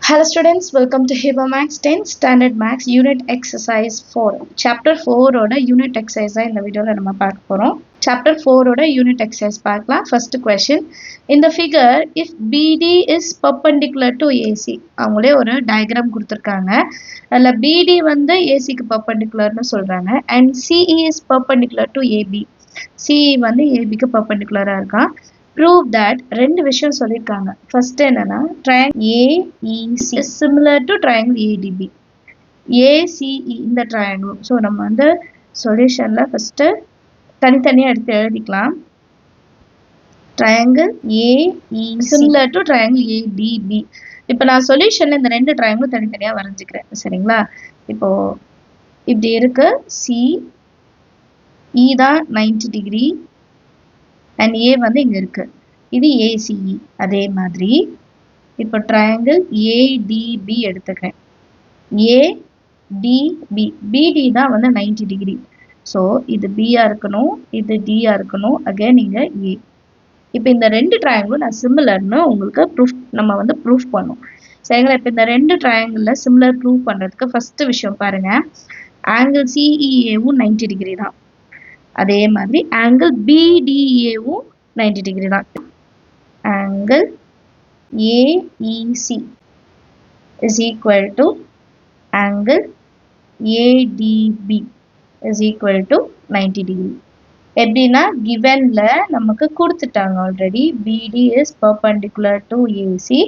Hello students, welcome to Hiba Max 10 Standard Max Unit Exercise 4. Chapter 4 ஓட Unit Exercise இந்த வீடியோல நம்ம பார்க்க போறோம். Chapter 4 ஓட Unit Exercise பார்க்கலாம். First question. In the figure, if BD is perpendicular to AC, அவங்களே ஒரு diagram கொடுத்திருக்காங்க. அதில் BD வந்து ACக்கு perpendicularனு சொல்றாங்க. And CE is perpendicular to AB. CE வந்து ABக்கு perpendicular-ஆ இருக்கான். Prove that ரெண்டு விஷயம் சொல்லியிருக்காங்க. First என்னன்னா triangle AEC is similar to triangle ADB. ACE இந்த triangle. ஸோ நம்ம வந்து சொல்யூஷன்ல ஃபர்ஸ்ட் தனித்தனியாக எடுத்து எழுதிக்கலாம். triangle AEC similar to triangle ADB. இப்போ நான் சொல்யூஷன்ல இந்த ரெண்டு triangle தனித்தனியாக வரைஞ்சிக்கிறேன். சரிங்களா? இப்போ இப்படி இருக்கு. CE தான் 90 டிகிரி. and A வந்து இங்க இருக்கு. இது ACE. அதே மாதிரி இப்போ triangle ADB எடுத்துக்கிறேன். ADB. BD தான் வந்து 90 டிகிரி. ஸோ இது B-ஆ இருக்கணும், இது D-ஆ இருக்கணும். அகைன் இங்க A. இப்போ இந்த ரெண்டு ட்ரையாங்கிளும் நான் சிமிலர்னு உங்களுக்கு நம்ம வந்து ப்ரூஃப் பண்ணோம். சரிங்களா? இப்போ இந்த ரெண்டு ட்ரையாங்கிளில் சிமிலர் ப்ரூவ் பண்ணுறதுக்கு ஃபர்ஸ்ட் விஷயம் பாருங்க. ஆங்கிள் CEAவும் 90 டிகிரி தான். அதே மாதிரி ஆங்கிள் BDAவும் 90 டிகிரி தான். Angle AEC is equal to angle ADB is equal to 90 degree. எப்படின்னா givenல நமக்கு கொடுத்துட்டாங்க already. BD is perpendicular to AC,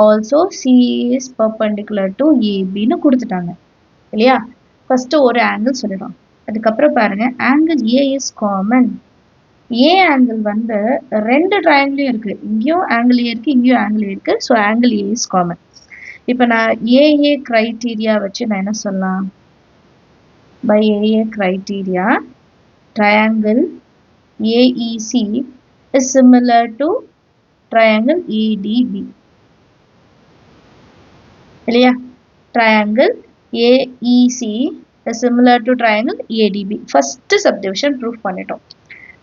also CE is perpendicular to AB ன்னு கொடுத்துட்டாங்க இல்லையா? ஃபர்ஸ்ட் ஒரு ஆங்கிள் சொல்லிடும். அதுக்கப்புறம் பாருங்க angle A is common. A angle வந்து ரெண்டு ட்ரையாங்கிளையும் இருக்கு. இங்கேயும் ஆங்கிள் A இருக்கு, இங்கேயும் ஆங்கிள் A இருக்கு. So angle A is common. இப்போ நான் AA criteria வச்சு நான் என்ன சொல்லலாம்? By AA criteria, triangle AEC is similar to triangle ADB. இல்லையா? triangle AEC is similar to triangle ADB. First subdivision proof பண்ணிட்டோம்.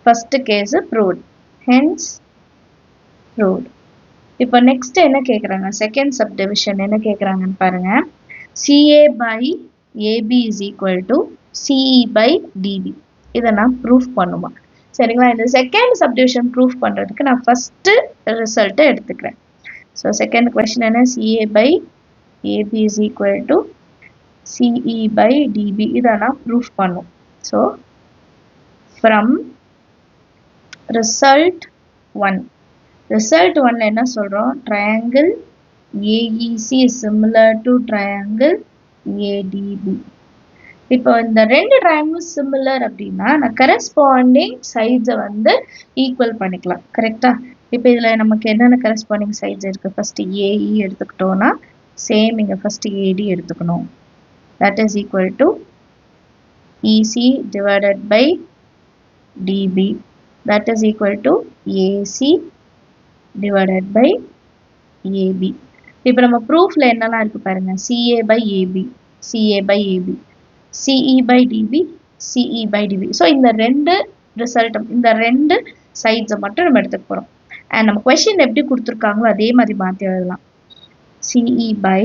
First case proved. Hence proved. இப்போ next என்ன கேக்குறாங்க? Second subdivision என்ன கேக்குறாங்கன்னு பாருங்க. CA by AB is equal to CE by DB. இதை நான் proof பண்ணுமா? சரிங்களா? இந்த second subdivision proof பண்றதுக்கு நான் first result எடுத்துக்கிறேன். So second question என்ன? CA by AB is equal to CE by DB. இதை நான் proof பண்ணும். So from result 1. result 1 என்ன சொல்றோம்? triangle AEC is similar to triangle ADB. இப்போ இந்த ரெண்டு triangle similar அப்படின்னா நான் corresponding sides வந்து equal பண்ணிக்கலாம். கரெக்டா? இப்போ இதுல நமக்கு என்னென்ன corresponding sides இருக்கு? first AE எடுத்துக்கிட்டோம்னா சேம் இங்க first AD எடுத்துக்கணும். that is equal to EC divided by DB. that is equal to AC divided by AB. இப்போ நம்ம ப்ரூஃப்ல என்னெல்லாம் இருக்கு பாருங்க. CA by AB, CA by AB, CE by DB, CE by DB. So இந்த ரெண்டு result, இந்த ரெண்டு சைட்ஸை மட்டும் நம்ம எடுத்துக்க போறோம். அண்ட் நம்ம கொஸ்டின் எப்படி கொடுத்துருக்காங்களோ அதே மாதிரி மாற்றி எழுதலாம். CE by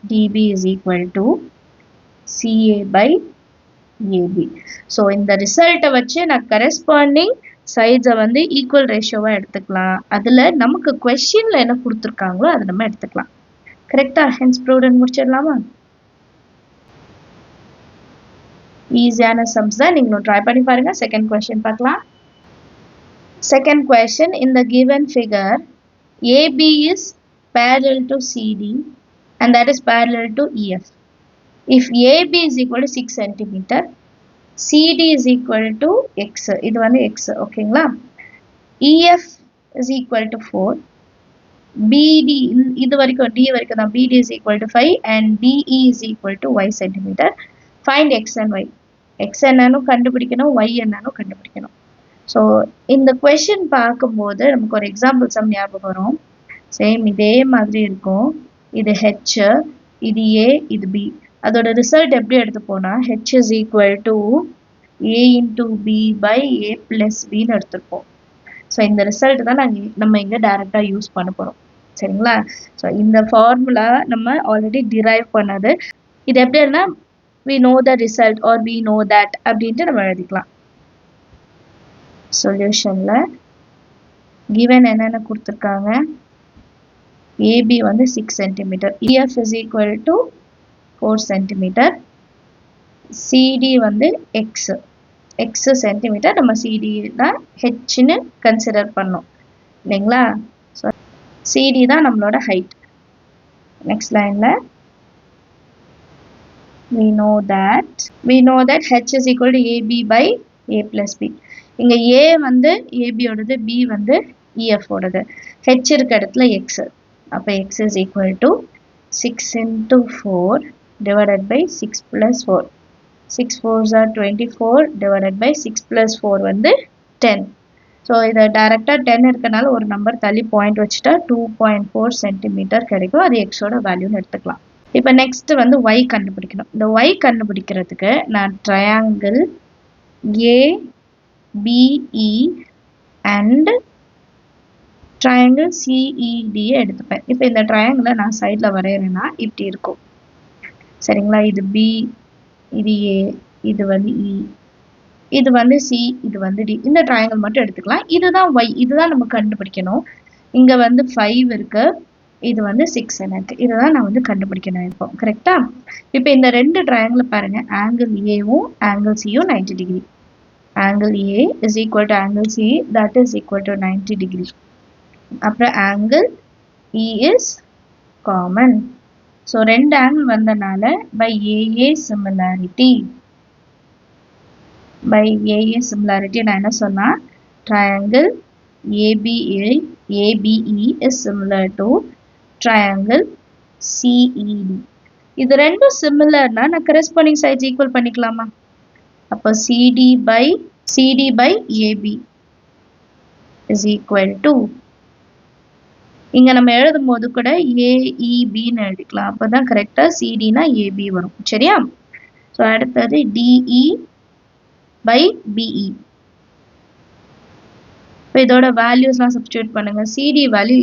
DB is equal to CA by AB. So இந்த ரிசல்ட்டை வச்சு நான் கரெஸ்பாண்டிங் சைட்ஸை வந்து ஈக்குவல் ரேஷியோவா எடுத்துக்கலாம். அதுல நமக்கு கொஸ்டின்ல என்ன கொடுத்துருக்காங்களோ அதை நம்ம எடுத்துக்கலாம். கரெக்டா? ஹென்ஸ் ப்ரூவ்ட் முடிச்சிடலாமா? ஈஸியான சம்ஸ் தான், நீங்களும் ட்ரை பண்ணி பாருங்க. செகண்ட் கொஸ்டின் பார்க்கலாம். Second question, in the given figure AB is parallel to CD and that is parallel to EF. If AB is equal to 6 cm, CD is equal to X. இது வந்து X. ஓகேங்களா? EF is equal to 4. BD இது வரைக்கும் D வரைக்கும் தான். BD is equal to 5 and DE is equal to Y cm. Find X and Y. X என்னன்னு கண்டுபிடிக்கணும், Y என்னன்னு கண்டுபிடிக்கணும். ஸோ இந்த கொஸ்டின் பார்க்கும்போது நமக்கு ஒரு எக்ஸாம்பிள் சம் ஞாபகம் வரும். சேம் இதே மாதிரி இருக்கும். இது H, இது A, இது B. அதோட ரிசல்ட் எப்படி எடுத்து போனா H is equal to A into B by A plus B ன்னு எடுத்துருப்போம். ஸோ இந்த ரிசல்ட் தான் நம்ம இங்க டைரக்டா யூஸ் பண்ண போறோம். சரிங்களா? ஸோ இந்த ஃபார்முலா நம்ம ஆல்ரெடி டிரைவ் பண்ணது. இது எப்படின்னா we know the result or we know that அப்படின்ட்டு நம்ம எழுதிக்கலாம். சொல்யூஷன்ல given என்னென்ன கொடுத்துருக்காங்க, AB வந்து 6 cm, EF is equal to 4 cm, CD வந்து x சென்டிமீட்டர், நம்ம CD தான் ஹெச்னு கன்சிடர் பண்ணோம் இல்லைங்களா? ஸோ CD தான் நம்மளோட ஹைட். நெக்ஸ்ட் லைன்ல we know that h is equal to AB by A plus B. இங்க A வந்து AB ஓடது, B வந்து EF ஓடது, h இருக்க இடத்துல x. அப்ப x is equal to 6 into 4 divided by 6 plus 4. 6 4s are 24 divided by 6 plus 4 வந்து 10. So இதை டைரக்டா 10 இருக்கனால ஒரு நம்பர் தள்ளி பாயிண்ட் வச்சுட்டா 2.4 சென்டிமீட்டர் கிடைக்கும். அது எக்ஸோட வேல்யூன்னு எடுத்துக்கலாம். இப்போ நெக்ஸ்ட் வந்து y கண்டுபிடிக்கணும். இந்த y கண்டுபிடிக்கிறதுக்கு நான் triangle ABE and triangle CED எடுத்துப்பேன். இப்போ இந்த ட்ரையாங்கிளை நான் சைட்ல வரைகிறேன்னா இப்படி இருக்கும். சரிங்களா? இது B, இது A, இது வந்து E, இது வந்து C, இது வந்து D. இந்த ட்ரையாங்கிள் மட்டும் எடுத்துக்கலாம். இதுதான் y, இதுதான் நம்ம கண்டுபிடிக்கணும். இங்க வந்து 5 இருக்கு, இது வந்து 6 எனக்கு. இதுதான் நான் வந்து கண்டுபிடிக்கணும் இப்போ. கரெக்டா? இப்போ இந்த ரெண்டு ட்ரையாங்கிள் பாருங்க, ஆங்கிள் ஏவும் ஆங்கிள் சியும் 90 degree. Angle A is equal to angle C, that is equal to 90 degree. அப்புறம் angle E is common. So ரெண்டு ஆங்கிள் வந்தனால பை ஏஏ சிமிலாரிட்டி, நான் என்ன சொன்னா, triangle ABE is similar to triangle CED. இது ரெண்டும் சிமிலர்னா நான் கரெஸ்பாண்டிங் சைட்ஸ் ஈக்குவல் பண்ணிக்கலாமா? அப்போ CD by AB is equal to, இங்க நம்ம எழுதும் போது கூட AEBன்னு எழுதிக்கலாம். அப்பதான் கரெக்டா CDனா AB வரும். சரியா? ஸோ அடுத்தது DE by BE. இப்போ இதோட வேல்யூஸ்லாம் சப்ஸ்டியூட் பண்ணுங்க. CD வேல்யூ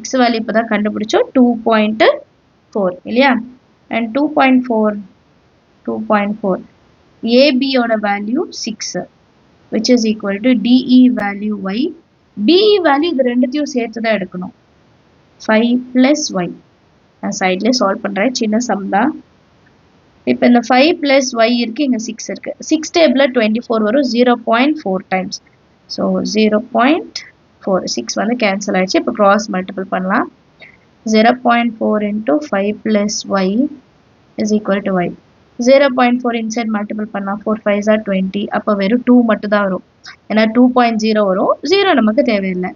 x வேல்யூ இப்போ தான் கண்டுபிடிச்சோம் 2.4 இல்லையா? அண்ட் 2.4 AB ஓட value 6, which is equal to DE value y. BE value இது ரெண்டுத்தையும் சேர்த்து தான் எடுக்கணும். 5 plus y. நான் சைட்லேயே சால்வ் பண்ணுறேன், சின்ன சம் தான். இப்போ இந்த 5 plus y இருக்கு, இங்கே 6 இருக்கு. 6 டேபிளில் 24 வரும், 0.4 times. ஸோ 0.4, 6 வந்து கேன்சல் ஆயிடுச்சு. இப்போ கிராஸ் மல்டிபிள் பண்ணலாம். 0.4 into 5 plus y is equal to y. 0.4 inside multiple பண்ணலாம். 4 5s are 20. அப்போ வெறும் 2 மட்டும் தான் வரும். ஏன்னா 2.0 வரும், 0 நமக்கு தேவையில்லை.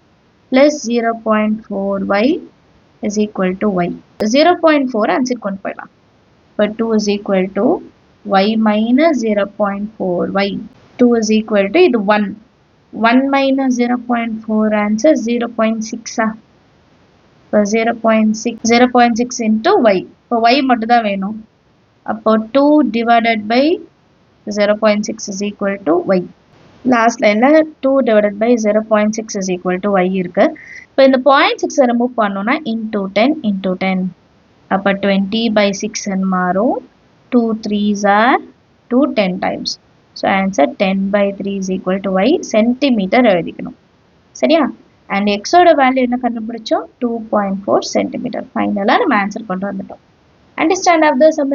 Plus 0.4y is equal to y. 0.4 answer கொண்டு போயிடலாம். இப்போ 2 is equal to y minus 0.4y. 2 is equal to இது 1. 1 minus 0.4 answer 0.6. இப்போ 0.6 into y. இப்போ y மட்டும் தான் வேணும். அப்போ 2 divided by 0.6 is equal to y. Last லைன்ல 2 divided by 0.6 is equal to y இருக்கு. இப்போ இந்த 0.6 ரிமூவ் பண்ணோம்னா into 10 into 10. அப்போ 20 by 6 மாறும். 2 3s are 2 10 times. So answer 10 by 3 is equal to y. Centimetre எழுதிக்கணும். சரியா? அண்ட் எக்ஸோட வேல்யூ என்ன கண்டுபிடிச்சோம்? 2.4 சென்டிமீட்டர். ஃபைனலாக நம்ம ஆன்சர் கொண்டு வந்துட்டோம். Understand of the some